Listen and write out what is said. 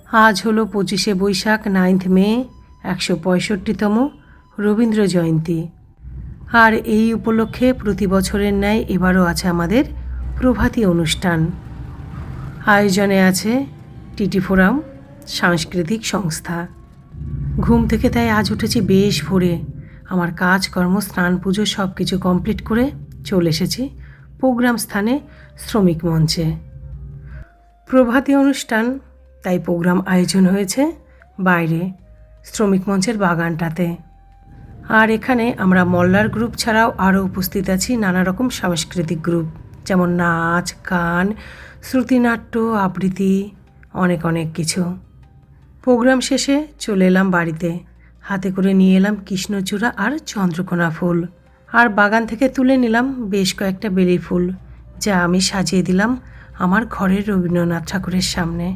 আজ হলো 25শে বৈশাখ, 9th মে, 165তম রবীন্দ্র জয়ন্তী। আর এই উপলক্ষে প্রতি বছরের ন্যায় এবারও আছে আমাদের প্রভাতী অনুষ্ঠান। আয়োজনে আছে টিটি ফোরাম সাংস্কৃতিক সংস্থা। ঘুম থেকে তাই আজ উঠেছি বেশ ভোরে। আমার কাজকর্ম, স্নান, পুজো সব কিছু কমপ্লিট করে চলে এসেছি প্রোগ্রাম স্থানে, শ্রমিক মঞ্চে। প্রভাতী অনুষ্ঠান, তাই প্রোগ্রাম আয়োজন হয়েছে বাইরে শ্রমিক মঞ্চের বাগানটাতে। আর এখানে আমরা মল্লার গ্রুপ ছাড়াও আরও উপস্থিত আছি নানা রকম সাংস্কৃতিক গ্রুপ, যেমন নাচ, গান, শ্রুতিনাট্য, আবৃত্তি, অনেক অনেক কিছু। প্রোগ্রাম শেষে চলে এলাম বাড়িতে। হাতে করে নিয়ে এলাম কৃষ্ণচূড়া আর চন্দ্রকোনা ফুল, আর বাগান থেকে তুলে নিলাম বেশ কয়েকটা বেলি ফুল, যা আমি সাজিয়ে দিলাম আমার ঘরের রবীন্দ্রনাথ ঠাকুরের সামনে।